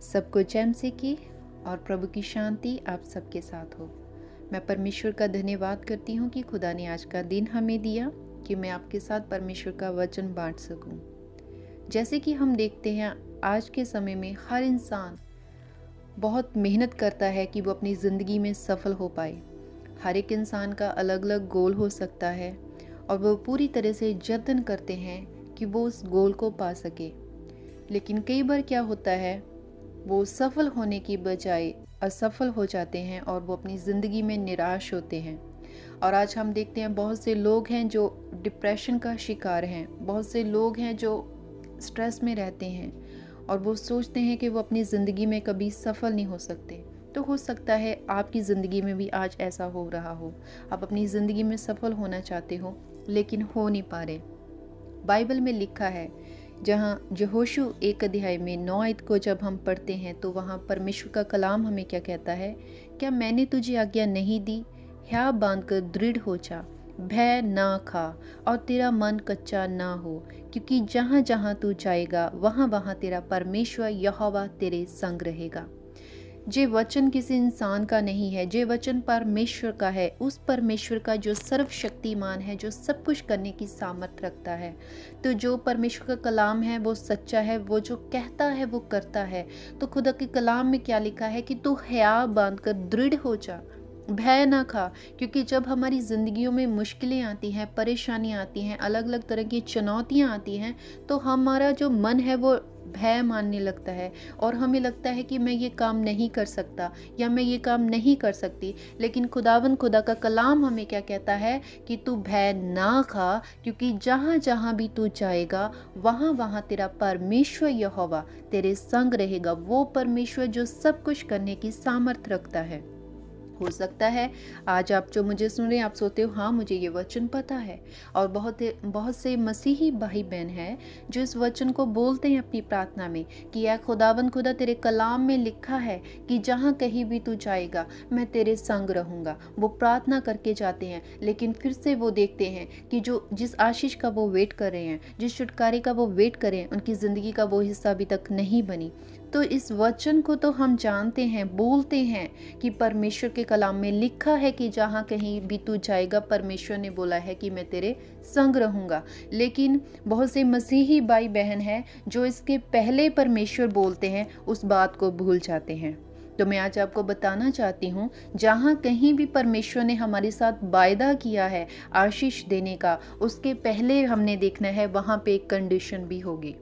सबको जय मसीह की और प्रभु की शांति आप सबके साथ हो। मैं परमेश्वर का धन्यवाद करती हूँ कि खुदा ने आज का दिन हमें दिया कि मैं आपके साथ परमेश्वर का वचन बांट सकूँ। जैसे कि हम देखते हैं आज के समय में हर इंसान बहुत मेहनत करता है कि वो अपनी ज़िंदगी में सफल हो पाए। हर एक इंसान का अलग अलग गोल हो सकता है और वो पूरी तरह से जतन करते हैं कि वो उस गोल को पा सके। लेकिन कई बार क्या होता है, वो सफल होने की बजाय असफल हो जाते हैं और वो अपनी ज़िंदगी में निराश होते हैं। और आज हम देखते हैं बहुत से लोग हैं जो डिप्रेशन का शिकार हैं, बहुत से लोग हैं जो स्ट्रेस में रहते हैं और वो सोचते हैं कि वो अपनी ज़िंदगी में कभी सफल नहीं हो सकते। तो हो सकता है आपकी ज़िंदगी में भी आज ऐसा हो रहा हो। आप अपनी ज़िंदगी में सफल होना चाहते हो लेकिन हो नहीं पा रहे। बाइबल में लिखा है, जहाँ यहोशू 1 अध्याय में 9 आयत को जब हम पढ़ते हैं तो वहाँ परमेश्वर का कलाम हमें क्या कहता है, क्या मैंने तुझे आज्ञा नहीं दी, ह्या बांधकर दृढ़ हो जा, भय ना खा और तेरा मन कच्चा ना हो, क्योंकि जहाँ जहाँ तू जाएगा वहाँ वहाँ तेरा परमेश्वर यहोवा तेरे संग रहेगा। जे वचन किसी इंसान का नहीं है, जे वचन परमेश्वर का है, उस परमेश्वर का जो सर्वशक्तिमान है, जो सब कुछ करने की सामर्थ रखता है। तो जो परमेश्वर का कलाम है वो सच्चा है, वो जो कहता है वो करता है। तो खुदा के कलाम में क्या लिखा है कि तू हया बांध कर दृढ़ हो जा, भय ना खा। क्योंकि जब हमारी ज़िंदगियों में मुश्किलें आती हैं, परेशानियाँ आती हैं, अलग अलग तरह की चुनौतियाँ आती हैं, तो हमारा जो मन है वो भय मानने लगता है और हमें लगता है कि मैं ये काम नहीं कर सकता या मैं ये काम नहीं कर सकती। लेकिन खुदा का कलाम हमें क्या कहता है कि तू भय ना खा, क्योंकि जहाँ जहाँ भी तू जाएगा वहाँ वहाँ तेरा परमेश्वर यहोवा तेरे संग रहेगा। वो परमेश्वर जो सब कुछ करने की सामर्थ रखता है। हो सकता है आज आप जो मुझे सुन रहे हैं आप सोचते हो हाँ मुझे ये वचन पता है, और बहुत से मसीही भाई बहन हैं जो इस वचन को बोलते हैं अपनी प्रार्थना में कि या खुदा तेरे कलाम में लिखा है कि जहाँ कहीं भी तू जाएगा मैं तेरे संग रहूँगा। वो प्रार्थना करके जाते हैं लेकिन फिर से वो देखते हैं कि जो जिस आशीष का वो वेट कर रहे हैं, जिस छुटकारे का वो वेट कर रहे हैं, उनकी ज़िंदगी का वो हिस्सा अभी तक नहीं बनी। तो इस वचन को तो हम जानते हैं, बोलते हैं कि परमेश्वर के कलाम में लिखा है कि जहाँ कहीं भी तू जाएगा परमेश्वर ने बोला है कि मैं तेरे संग रहूँगा। लेकिन बहुत से मसीही भाई बहन हैं जो इसके पहले परमेश्वर बोलते हैं उस बात को भूल जाते हैं। तो मैं आज आपको बताना चाहती हूँ, जहाँ कहीं भी परमेश्वर ने हमारे साथ वायदा किया है आशीष देने का, उसके पहले हमने देखना है वहाँ पे एक कंडीशन भी होगी।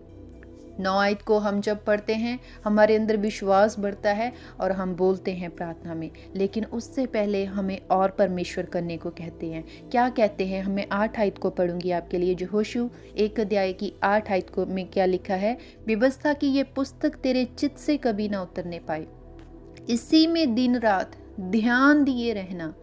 9 आयत को हम जब पढ़ते हैं हमारे अंदर विश्वास बढ़ता है और हम बोलते हैं प्रार्थना में, लेकिन उससे पहले हमें और परमेश्वर करने को कहते हैं। क्या कहते हैं? हमें 8 आयत को पढ़ूंगी आपके लिए। यहोशू 1 अध्याय की 8 आयत को में क्या लिखा है, व्यवस्था की ये पुस्तक तेरे चित्त से कभी ना उतरने पाए, इसी में दिन रात ध्यान दिए रहना,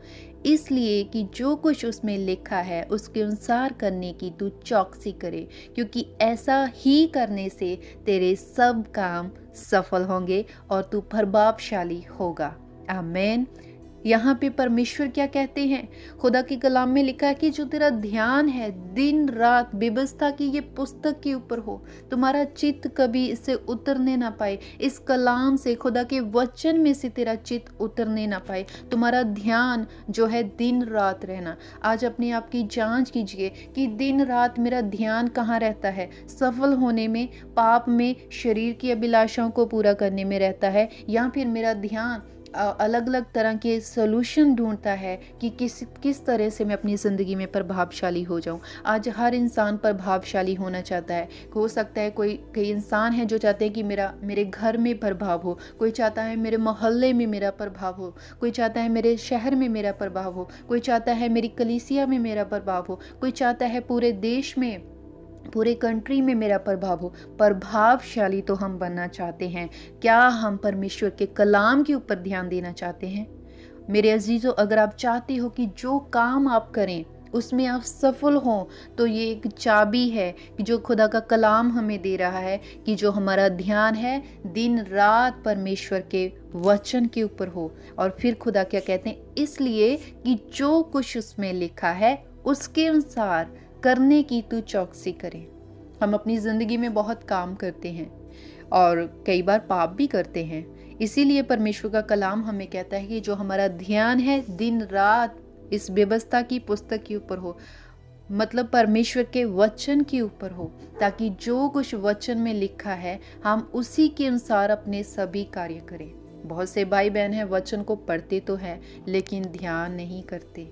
इसलिए कि जो कुछ उसमें लिखा है उसके अनुसार करने की तू चौकसी करे, क्योंकि ऐसा ही करने से तेरे सब काम सफल होंगे और तू प्रभावशाली होगा। आमीन। यहाँ पे परमेश्वर क्या कहते हैं, खुदा के कलाम में लिखा है कि जो तेरा ध्यान है दिन रात व्यवस्था की ये पुस्तक के ऊपर हो, तुम्हारा चित्त कभी इससे उतरने ना पाए, इस कलाम से खुदा के वचन में से तेरा चित्त उतरने ना पाए, तुम्हारा ध्यान जो है दिन रात रहना। आज अपने आप की जांच कीजिए कि दिन रात मेरा ध्यान कहाँ रहता है, सफल होने में, पाप में, शरीर की अभिलाषाओं को पूरा करने में रहता है, या फिर मेरा ध्यान अलग अलग तरह के सोल्यूशन ढूंढता है कि किस तरह से मैं अपनी ज़िंदगी में प्रभावशाली हो जाऊं। आज हर इंसान प्रभावशाली होना चाहता है। हो सकता है कई इंसान हैं जो चाहते हैं कि मेरे घर में प्रभाव हो, कोई चाहता है मेरे मोहल्ले में मेरा प्रभाव हो, कोई चाहता है मेरे शहर में मेरा प्रभाव हो, कोई चाहता है मेरी कलीसिया में मेरा प्रभाव हो, कोई चाहता है पूरे देश में, पूरे कंट्री में मेरा प्रभाव हो। प्रभावशाली तो हम बनना चाहते हैं। क्या हम परमेश्वर के कलाम के ऊपर ध्यान देना चाहते हैं? मेरे अजीजों, अगर आप चाहते हो कि जो काम आप करें उसमें आप सफल हों, तो ये एक चाबी है कि जो खुदा का कलाम हमें दे रहा है कि जो हमारा ध्यान है दिन रात परमेश्वर के वचन के ऊपर हो। और फिर खुदा क्या कहते हैं, इसलिए कि जो कुछ उसमें लिखा है उसके अनुसार करने की तू चौकसी करें। हम अपनी ज़िंदगी में बहुत काम करते हैं, और कई बार पाप भी करते हैं। इसीलिए परमेश्वर का कलाम हमें कहता है कि जो हमारा ध्यान है दिन रात इस व्यवस्था की पुस्तक के ऊपर हो, मतलब परमेश्वर के वचन के ऊपर हो, ताकि जो कुछ वचन में लिखा है हम उसी के अनुसार अपने सभी कार्य करें। बहुत से भाई बहन हैं वचन को पढ़ते तो हैं लेकिन ध्यान नहीं करते।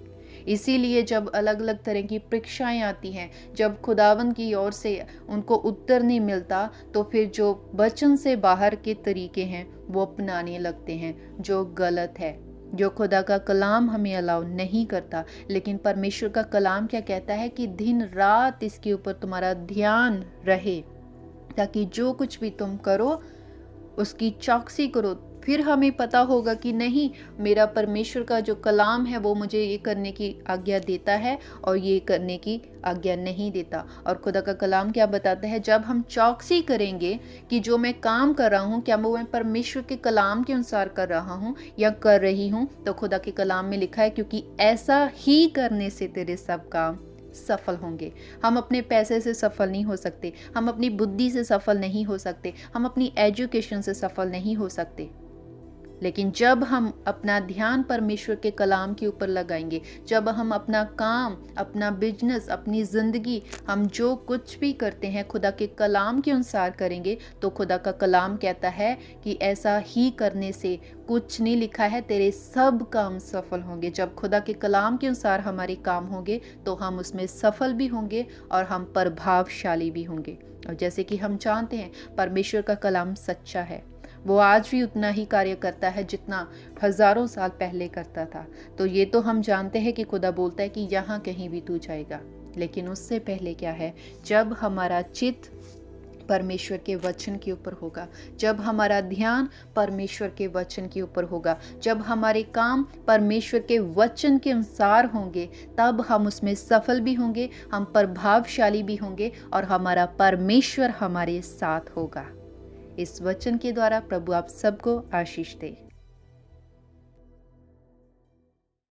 इसीलिए जब अलग अलग तरह की परीक्षाएं आती हैं, जब खुदावंद की ओर से उनको उत्तर नहीं मिलता, तो फिर जो वचन से बाहर के तरीके हैं वो अपनाने लगते हैं, जो गलत है, जो खुदा का कलाम हमें अलाउ नहीं करता। लेकिन परमेश्वर का कलाम क्या कहता है कि दिन रात इसके ऊपर तुम्हारा ध्यान रहे, ताकि जो कुछ भी तुम करो उसकी चौकसी करो। फिर हमें पता होगा कि नहीं, मेरा परमेश्वर का जो कलाम है वो मुझे ये करने की आज्ञा देता है और ये करने की आज्ञा नहीं देता। और खुदा का कलाम क्या बताता है, जब हम चौकसी करेंगे कि जो मैं काम कर रहा हूँ क्या वो मैं परमेश्वर के कलाम के अनुसार कर रहा हूँ या कर रही हूँ, तो खुदा के कलाम में लिखा है क्योंकि ऐसा ही करने से तेरे सब काम सफल होंगे। हम अपने पैसे से सफल नहीं हो सकते, हम अपनी बुद्धि से सफल नहीं हो सकते, हम अपनी एजुकेशन से सफल नहीं हो सकते। लेकिन जब हम अपना ध्यान परमेश्वर के कलाम के ऊपर लगाएंगे, जब हम अपना काम, अपना बिजनेस, अपनी ज़िंदगी, हम जो कुछ भी करते हैं खुदा के कलाम के अनुसार करेंगे, तो खुदा का कलाम कहता है कि ऐसा ही करने से कुछ नहीं लिखा है तेरे सब काम सफल होंगे। जब खुदा के कलाम के अनुसार हमारे काम होंगे तो हम उसमें सफल भी होंगे और हम प्रभावशाली भी होंगे। और जैसे कि हम जानते हैं परमेश्वर का कलाम सच्चा है, वो आज भी उतना ही कार्य करता है जितना हजारों साल पहले करता था। तो ये तो हम जानते हैं कि खुदा बोलता है कि यहाँ कहीं भी तू जाएगा। लेकिन उससे पहले क्या है, जब हमारा चित्त परमेश्वर के वचन के ऊपर होगा, जब हमारा ध्यान परमेश्वर के वचन के ऊपर होगा, जब हमारे काम परमेश्वर के वचन के अनुसार होंगे, तब हम उसमें सफल भी होंगे, हम प्रभावशाली भी होंगे और हमारा परमेश्वर हमारे साथ होगा। इस वचन के द्वारा प्रभु आप सबको आशीष दे।